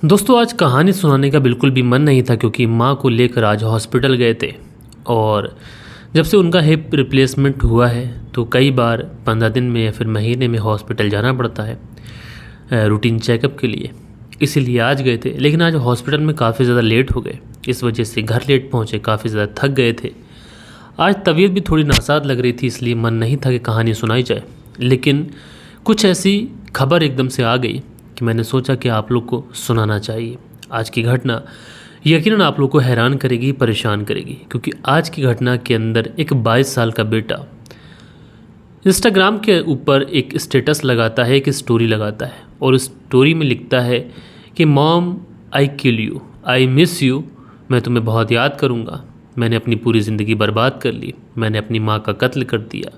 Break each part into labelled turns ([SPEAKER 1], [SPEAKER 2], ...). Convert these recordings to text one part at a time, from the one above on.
[SPEAKER 1] दोस्तों आज कहानी सुनाने का बिल्कुल भी मन नहीं था क्योंकि माँ को लेकर आज हॉस्पिटल गए थे। और जब से उनका हिप रिप्लेसमेंट हुआ है तो कई बार 15 दिन में या फिर महीने में हॉस्पिटल जाना पड़ता है रूटीन चेकअप के लिए। इसीलिए आज गए थे, लेकिन आज हॉस्पिटल में काफ़ी ज़्यादा लेट हो गए। इस वजह से घर लेट पहुँचे, काफ़ी ज़्यादा थक गए थे। आज तबीयत भी थोड़ी नासाज लग रही थी, इसलिए मन नहीं था कि कहानी सुनाई जाए। लेकिन कुछ ऐसी खबर एकदम से आ गई कि मैंने सोचा कि आप लोग को सुनाना चाहिए। आज की घटना यकीनन आप लोग को हैरान करेगी, परेशान करेगी, क्योंकि आज की घटना के अंदर एक 22 साल का बेटा इंस्टाग्राम के ऊपर एक स्टेटस लगाता है, एक स्टोरी लगाता है और उस स्टोरी में लिखता है कि mom I kill you, I miss you, मैं तुम्हें बहुत याद करूँगा। मैंने अपनी पूरी ज़िंदगी बर्बाद कर ली, मैंने अपनी माँ का कत्ल कर दिया।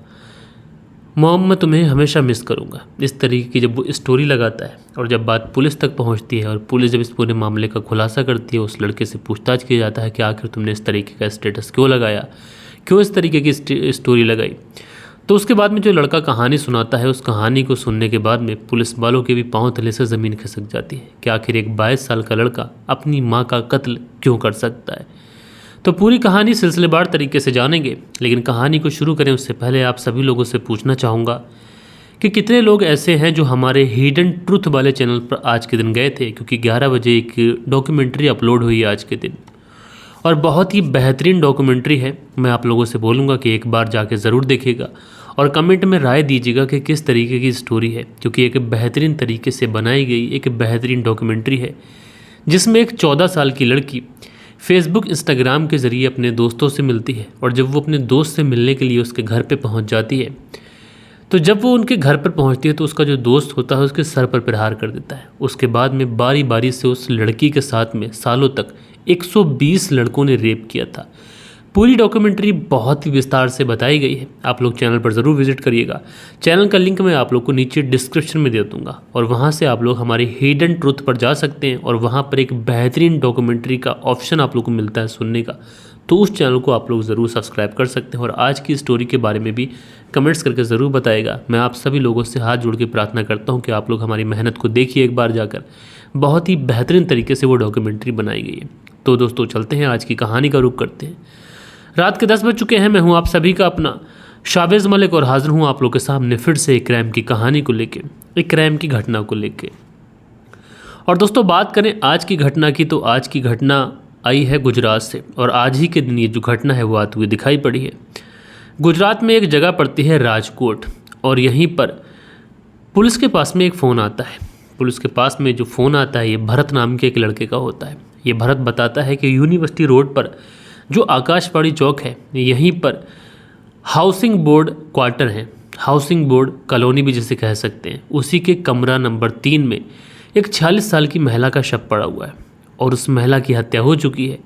[SPEAKER 1] मॉम मैं तुम्हें हमेशा मिस करूँगा। इस तरीके की जब वो स्टोरी लगाता है और जब बात पुलिस तक पहुँचती है और पुलिस जब इस पूरे मामले का खुलासा करती है, उस लड़के से पूछताछ किया जाता है कि आखिर तुमने इस तरीके का स्टेटस क्यों लगाया, क्यों इस तरीके की स्टोरी लगाई। तो उसके बाद में जो लड़का कहानी सुनाता है, उस कहानी को सुनने के बाद में पुलिस वालों के भी पाँव तले से ज़मीन खिसक जाती है कि आखिर एक 22 साल का लड़का अपनी माँ का कत्ल क्यों कर सकता है। तो पूरी कहानी सिलसिलेवार तरीके से जानेंगे, लेकिन कहानी को शुरू करें उससे पहले आप सभी लोगों से पूछना चाहूँगा कि कितने लोग ऐसे हैं जो हमारे हिडन ट्रुथ वाले चैनल पर आज के दिन गए थे, क्योंकि 11 बजे एक डॉक्यूमेंट्री अपलोड हुई आज के दिन और बहुत ही बेहतरीन डॉक्यूमेंट्री है। मैं आप लोगों से बोलूँगा कि एक बार जाके ज़रूर देखिएगा और कमेंट में राय दीजिएगा कि किस तरीके की स्टोरी है, क्योंकि एक बेहतरीन तरीके से बनाई गई एक बेहतरीन डॉक्यूमेंट्री है जिसमें एक 14 साल की लड़की फेसबुक इंस्टाग्राम के ज़रिए अपने दोस्तों से मिलती है और जब वो अपने दोस्त से मिलने के लिए उसके घर पे पहुंच जाती है, तो जब वो उनके घर पर पहुंचती है तो उसका जो दोस्त होता है उसके सर पर प्रहार कर देता है। उसके बाद में बारी बारी से उस लड़की के साथ में सालों तक 120 लड़कों ने रेप किया था। पूरी डॉक्यूमेंट्री बहुत ही विस्तार से बताई गई है। आप लोग चैनल पर ज़रूर विजिट करिएगा। चैनल का लिंक मैं आप लोग को नीचे डिस्क्रिप्शन में दे दूँगा और वहाँ से आप लोग हमारे हिडन ट्रुथ पर जा सकते हैं और वहाँ पर एक बेहतरीन डॉक्यूमेंट्री का ऑप्शन आप लोग को मिलता है सुनने का। तो उस चैनल को आप लोग ज़रूर सब्सक्राइब कर सकते हैं और आज की स्टोरी के बारे में भी कमेंट्स करके ज़रूर बताइएगा। मैं आप सभी लोगों से हाथ जोड़ के प्रार्थना करता हूँ कि आप लोग हमारी मेहनत को देखिए एक बार जाकर। बहुत ही बेहतरीन तरीके से वो डॉक्यूमेंट्री बनाई गई है। तो दोस्तों चलते हैं, आज की कहानी का रुख करते हैं। रात के 10 बज चुके हैं। मैं हूं आप सभी का अपना शाबेज़ मलिक और हाजिर हूं आप लोग के सामने फिर से एक क्राइम की कहानी को लेके, एक क्राइम की घटना को लेके। और दोस्तों बात करें आज की घटना की, तो आज की घटना आई है गुजरात से और आज ही के दिन ये जो घटना है वो आती हुई दिखाई पड़ी है। गुजरात में एक जगह पड़ती है राजकोट और यहीं पर पुलिस के पास में एक फ़ोन आता है। पुलिस के पास में जो फ़ोन आता है ये भरत नाम के एक लड़के का होता है। ये भरत बताता है कि यूनिवर्सिटी रोड पर जो आकाशवाणी चौक है, यहीं पर हाउसिंग बोर्ड क्वार्टर है, हाउसिंग बोर्ड कॉलोनी भी जिसे कह सकते हैं, उसी के कमरा नंबर 3 में एक 46 साल की महिला का शव पड़ा हुआ है और उस महिला की हत्या हो चुकी है।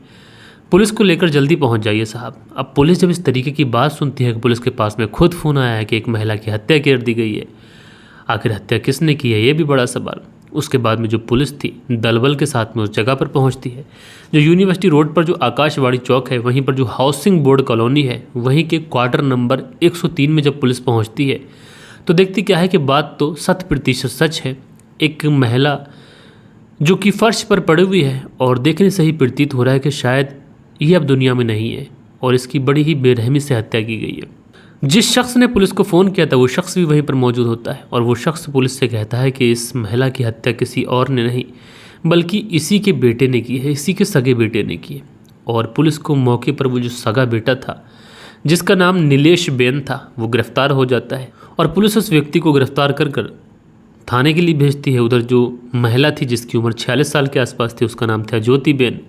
[SPEAKER 1] पुलिस को लेकर जल्दी पहुंच जाइए साहब। अब पुलिस जब इस तरीके की बात सुनती है कि पुलिस के पास में खुद फ़ोन आया है कि एक महिला की हत्या कर दी गई है, आखिर हत्या किसने की है ये भी बड़ा सवाल। उसके बाद में जो पुलिस थी दलबल के साथ में उस जगह पर पहुंचती है। जो यूनिवर्सिटी रोड पर जो आकाशवाणी चौक है, वहीं पर जो हाउसिंग बोर्ड कॉलोनी है, वहीं के क्वार्टर नंबर 103 में जब पुलिस पहुंचती है तो देखती क्या है कि बात तो 100% सच है। एक महिला जो कि फर्श पर पड़ी हुई है और देखने से ही प्रतीत हो रहा है कि शायद ये अब दुनिया में नहीं है और इसकी बड़ी ही बेरहमी से हत्या की गई है। जिस शख्स ने पुलिस को फ़ोन किया था वो शख्स भी वहीं पर मौजूद होता है और वो शख्स पुलिस से कहता है कि इस महिला की हत्या किसी और ने नहीं बल्कि इसी के बेटे ने की है, इसी के सगे बेटे ने की है। और पुलिस को मौके पर वो जो सगा बेटा था जिसका नाम नीलेश बेन था वो गिरफ्तार हो जाता है और पुलिस उस व्यक्ति को गिरफ्तार कर कर थाने के लिए भेजती है। उधर जो महिला थी जिसकी उम्र 46 साल के आसपास थी, उसका नाम था ज्योति बेन,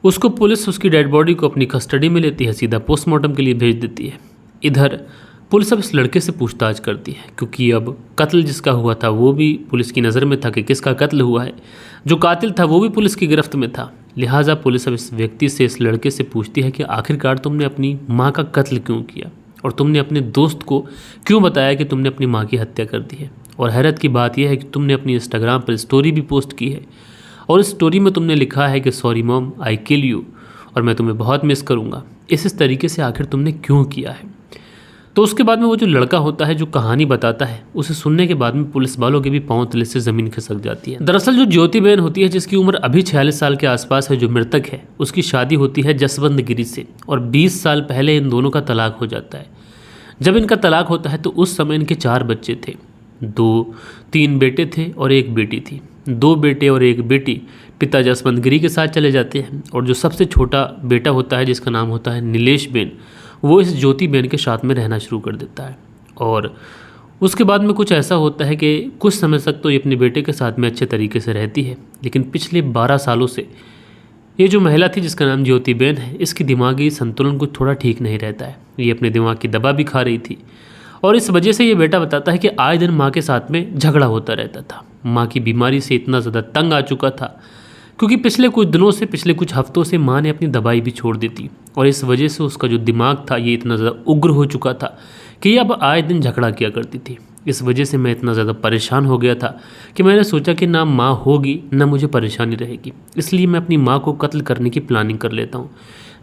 [SPEAKER 1] उसको पुलिस उसकी डेड बॉडी को अपनी कस्टडी में लेती है, सीधा पोस्टमार्टम के लिए भेज देती है। इधर पुलिस अब इस लड़के से पूछताछ करती है क्योंकि अब कत्ल जिसका हुआ था वो भी पुलिस की नज़र में था कि किसका कत्ल हुआ है, जो कातिल था वो भी पुलिस की गिरफ्त में था। लिहाजा पुलिस अब इस व्यक्ति से, इस लड़के से पूछती है कि आखिरकार तुमने अपनी माँ का कत्ल क्यों किया और तुमने अपने दोस्त को क्यों बताया कि तुमने अपनी माँ की हत्या कर दी है। और हैरत की बात यह है कि तुमने अपनी इंस्टाग्राम पर स्टोरी भी पोस्ट की है और इस स्टोरी में तुमने लिखा है कि sorry mom I kill you और मैं तुम्हें बहुत मिस करूँगा। इस तरीके से आखिर तुमने क्यों किया है। तो उसके बाद में वो जो लड़का होता है जो कहानी बताता है, उसे सुनने के बाद में पुलिस वालों के भी पांव तले से ज़मीन खिसक जाती है। दरअसल जो ज्योति बहन होती है, जिसकी उम्र अभी 46 साल के आसपास है, जो मृतक है, उसकी शादी होती है जसवंत गिरी से और 20 साल पहले इन दोनों का तलाक हो जाता है। जब इनका तलाक होता है तो उस समय इनके 4 बच्चे थे, 3 बेटे थे और 1 बेटी थी। 2 बेटे और 1 बेटी पिता जसवंत गिरी के साथ चले जाते हैं और जो सबसे छोटा बेटा होता है, जिसका नाम होता है नीलेश बेन, वो इस ज्योति बेन के साथ में रहना शुरू कर देता है। और उसके बाद में कुछ ऐसा होता है कि कुछ समय तक तो ये अपने बेटे के साथ में अच्छे तरीके से रहती है, लेकिन पिछले 12 सालों से ये जो महिला थी जिसका नाम ज्योति बेन है, इसकी दिमागी संतुलन कुछ थोड़ा ठीक नहीं रहता है। ये अपने दिमाग की दवा भी खा रही थी और इस वजह से ये बेटा बताता है कि आए दिन माँ के साथ में झगड़ा होता रहता था। माँ की बीमारी से इतना ज़्यादा तंग आ चुका था क्योंकि पिछले कुछ दिनों से, पिछले कुछ हफ्तों से माँ ने अपनी दवाई भी छोड़ दी थी और इस वजह से उसका जो दिमाग था ये इतना ज़्यादा उग्र हो चुका था कि ये अब आए दिन झगड़ा किया करती थी। इस वजह से मैं इतना ज़्यादा परेशान हो गया था कि मैंने सोचा कि ना माँ होगी ना मुझे परेशानी रहेगी, इसलिए मैं अपनी माँ को कत्ल करने की प्लानिंग कर लेता हूँ।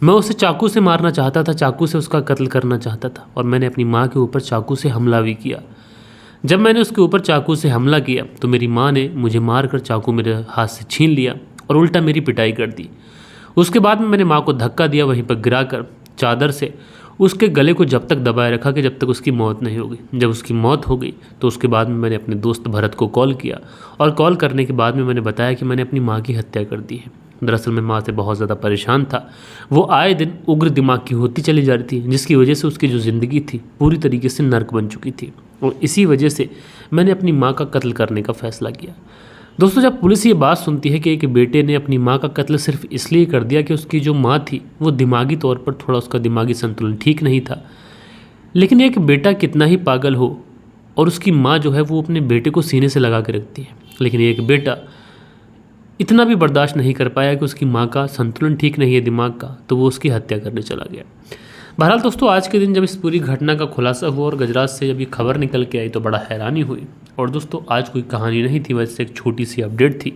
[SPEAKER 1] मैं उसे चाकू से मारना चाहता था, चाकू से उसका कत्ल करना चाहता था और मैंने अपनी माँ के ऊपर चाकू से हमला भी किया। जब मैंने उसके ऊपर चाकू से हमला किया तो मेरी माँ ने मुझे मारकर चाकू मेरे हाथ से छीन लिया और उल्टा मेरी पिटाई कर दी। उसके बाद में मैंने माँ को धक्का दिया, वहीं पर गिराकर चादर से उसके गले को जब तक दबाए रखा कि जब तक उसकी मौत नहीं हो गई। जब उसकी मौत हो गई तो उसके बाद में मैंने अपने दोस्त भरत को कॉल किया और कॉल करने के बाद में मैंने बताया कि मैंने अपनी माँ की हत्या कर दी है। दरअसल मैं माँ से बहुत ज़्यादा परेशान था। वो आए दिन उग्र दिमाग की होती चली जा रही थी, जिसकी वजह से उसकी जो ज़िंदगी थी पूरी तरीके से नर्क बन चुकी थी और इसी वजह से मैंने अपनी माँ का कत्ल करने का फ़ैसला किया। दोस्तों, जब पुलिस ये बात सुनती है कि एक बेटे ने अपनी माँ का कत्ल सिर्फ इसलिए कर दिया कि उसकी जो माँ थी वो दिमागी तौर पर थोड़ा उसका दिमागी संतुलन ठीक नहीं था, लेकिन एक बेटा कितना ही पागल हो और उसकी माँ जो है वो अपने बेटे को सीने से लगा के रखती है, लेकिन एक बेटा इतना भी बर्दाश्त नहीं कर पाया कि उसकी माँ का संतुलन ठीक नहीं है दिमाग का, तो वो उसकी हत्या करने चला गया। बहरहाल दोस्तों, आज के दिन जब इस पूरी घटना का खुलासा हुआ और गुजरात से जब ये खबर निकल के आई तो बड़ा हैरानी हुई। और दोस्तों, आज कोई कहानी नहीं थी, वैसे एक छोटी सी अपडेट थी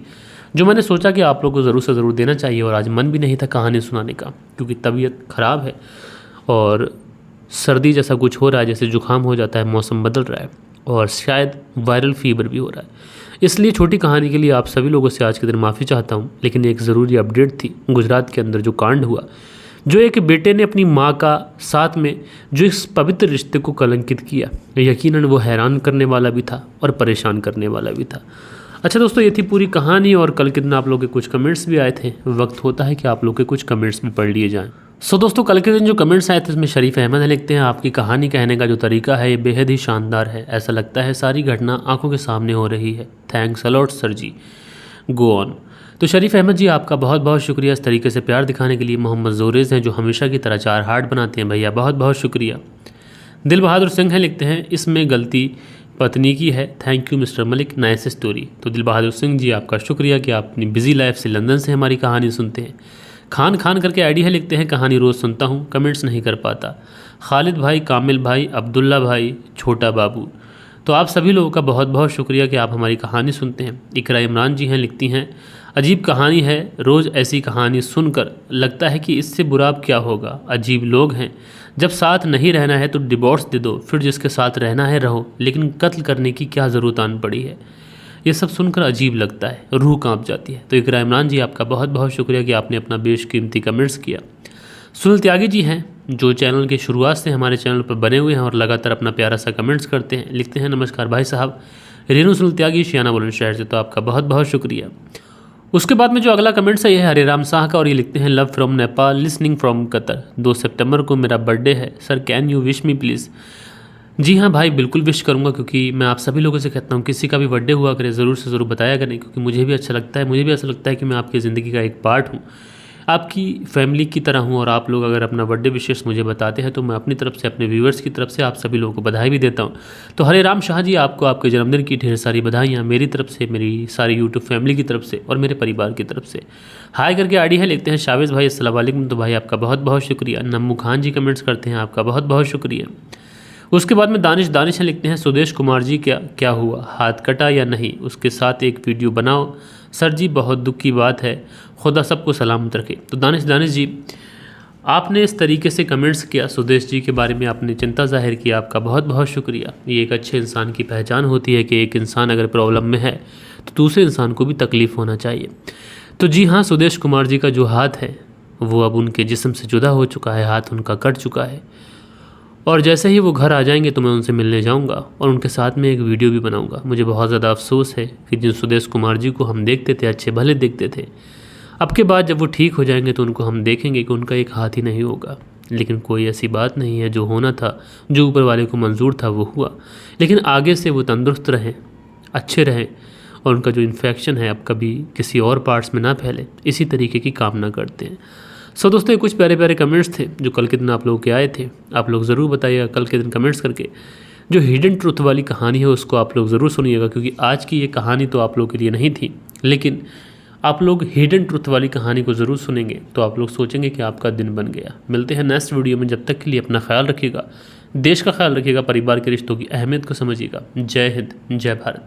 [SPEAKER 1] जो मैंने सोचा कि आप लोगों को ज़रूर से ज़रूर देना चाहिए। और आज मन भी नहीं था कहानी सुनाने का क्योंकि तबीयत ख़राब है और सर्दी जैसा कुछ हो रहा है, जैसे जुकाम हो जाता है, मौसम बदल रहा है और शायद वायरल फीवर भी हो रहा है। इसलिए छोटी कहानी के लिए आप सभी लोगों से आज के दिन माफ़ी चाहता हूँ, लेकिन एक ज़रूरी अपडेट थी। गुजरात के अंदर जो कांड हुआ, जो एक बेटे ने अपनी माँ का साथ में जो इस पवित्र रिश्ते को कलंकित किया, यकीनन वो हैरान करने वाला भी था और परेशान करने वाला भी था। अच्छा दोस्तों, ये थी पूरी कहानी और कल के दिन आप लोगों के कुछ कमेंट्स भी आए थे। वक्त होता है कि आप लोग के कुछ कमेंट्स भी पढ़ लिए जाएं। दोस्तों, कल के दिन जो कमेंट्स आए थे इसमें शरीफ अहमद लिखते हैं, आपकी कहानी कहने का जो तरीका है ये बेहद ही शानदार है, ऐसा लगता है सारी घटना आंखों के सामने हो रही है। Thanks a lot sir ji, go on. तो शरीफ अहमद जी, आपका बहुत बहुत शुक्रिया इस तरीके से प्यार दिखाने के लिए। मोहम्मद जोरेज़ हैं जो हमेशा की तरह 4 हार्ट बनाते हैं, भैया बहुत बहुत शुक्रिया। दिल बहादुर सिंह हैं लिखते हैं, इसमें गलती पत्नी की है, thank you mister Malik, nice story. तो दिल बहादुर सिंह जी, आपका शुक्रिया कि आप अपनी बिजी लाइफ से लंदन से हमारी कहानी सुनते हैं। खान खान करके आईडी है लिखते हैं, कहानी रोज़ सुनता हूँ, कमेंट्स नहीं कर पाता। खालिद भाई, कामिल भाई, अब्दुल्ला भाई, छोटा बाबू, तो आप सभी लोगों का बहुत बहुत शुक्रिया कि आप हमारी कहानी सुनते हैं। इकरा इमरान जी हैं लिखती हैं, अजीब कहानी है, रोज़ ऐसी कहानी सुनकर लगता है कि इससे बुरा अब क्या होगा। अजीब लोग हैं, जब साथ नहीं रहना है तो डिवोर्स दे दो, फिर जिसके साथ रहना है रहो, लेकिन कत्ल करने की क्या ज़रूरत आन पड़ी है। ये सब सुनकर अजीब लगता है, रूह कांप जाती है। तो इकरा इमरान जी, आपका बहुत बहुत शुक्रिया कि आपने अपना बेशकीमती कमेंट्स किया। सुनील त्यागी जी हैं जो चैनल के शुरुआत से हमारे चैनल पर बने हुए हैं और लगातार अपना प्यारा सा कमेंट्स करते हैं, लिखते हैं, नमस्कार भाई साहब, रेनू सुनील त्यागी, शियाना बुलंदशहर से, तो आपका बहुत बहुत शुक्रिया। उसके बाद में जो अगला कमेंट्स है ये हरे राम शाह का और ये लिखते हैं, love from Nepal, listening from Qatar, 2 सितंबर को मेरा बर्थडे है sir, can you wish me please. जी हाँ भाई, बिल्कुल विश करूँगा, क्योंकि मैं आप सभी लोगों से कहता हूँ किसी का भी बर्थडे हुआ करे ज़रूर से ज़रूर बताया करें, क्योंकि मुझे भी अच्छा लगता है, मुझे भी ऐसा लगता है कि मैं आपकी ज़िंदगी का एक पार्ट हूँ, आपकी फैमिली की तरह हूँ। और आप लोग अगर अपना बर्थडे विशेष मुझे बताते हैं तो मैं अपनी तरफ से, अपने व्यूअर्स की तरफ से आप सभी लोगों को बधाई भी देता हूँ। तो हरे राम शाह जी, आपको आपके जन्मदिन की ढेर सारी बधाइयाँ मेरी तरफ से, मेरी सारी यूट्यूब फैमिली की तरफ से और मेरे परिवार की तरफ से। हाय करके आईडी है लिखते हैं, शावेज़ भाई अस्सलाम वालेकुम, तो भाई आपका बहुत बहुत शुक्रिया। नम्मू खान जी कमेंट्स करते हैं, आपका बहुत बहुत शुक्रिया। उसके बाद में दानिश लिखते हैं, सुदेश कुमार जी, क्या हुआ, हाथ कटा या नहीं, उसके साथ एक वीडियो बनाओ सर जी, बहुत दुख की बात है, खुदा सबको सलामत रखे। तो दानिश जी, आपने इस तरीके से कमेंट्स किया, सुदेश जी के बारे में आपने चिंता जाहिर की, आपका बहुत बहुत शुक्रिया। ये एक अच्छे इंसान की पहचान होती है कि एक इंसान अगर प्रॉब्लम में है तो दूसरे इंसान को भी तकलीफ़ होना चाहिए। तो जी हाँ, सुदेश कुमार जी का जो हाथ है वो अब उनके जिस्म से जुदा हो चुका है, हाथ उनका कट चुका है। और जैसे ही वो घर आ जाएंगे तो मैं उनसे मिलने जाऊंगा और उनके साथ में एक वीडियो भी बनाऊंगा। मुझे बहुत ज़्यादा अफसोस है कि जिन सुदेश कुमार जी को हम देखते थे, अच्छे भले देखते थे, अब के बाद जब वो ठीक हो जाएंगे तो उनको हम देखेंगे कि उनका एक हाथ ही नहीं होगा। लेकिन कोई ऐसी बात नहीं है, जो होना था, जो ऊपर वाले को मंजूर था वो हुआ। लेकिन आगे से वो तंदुरुस्त रहें, अच्छे रहें और उनका जो इन्फेक्शन है अब कभी किसी और पार्ट्स में ना फैले, इसी तरीके की कामना करते हैं। सो दोस्तों, ये कुछ प्यारे प्यारे कमेंट्स थे जो कल के दिन आप लोगों के आए थे। आप लोग ज़रूर बताइएगा कल के दिन कमेंट्स करके। जो हिडन ट्रुथ वाली कहानी है उसको आप लोग ज़रूर सुनिएगा, क्योंकि आज की ये कहानी तो आप लोगों के लिए नहीं थी, लेकिन आप लोग हिडन ट्रुथ वाली कहानी को ज़रूर सुनेंगे तो आप लोग सोचेंगे कि आपका दिन बन गया। मिलते हैं नेक्स्ट वीडियो में, जब तक के लिए अपना ख्याल रखिएगा, देश का ख्याल रखिएगा, परिवार के रिश्तों की अहमियत को समझिएगा। जय हिंद, जय भारत।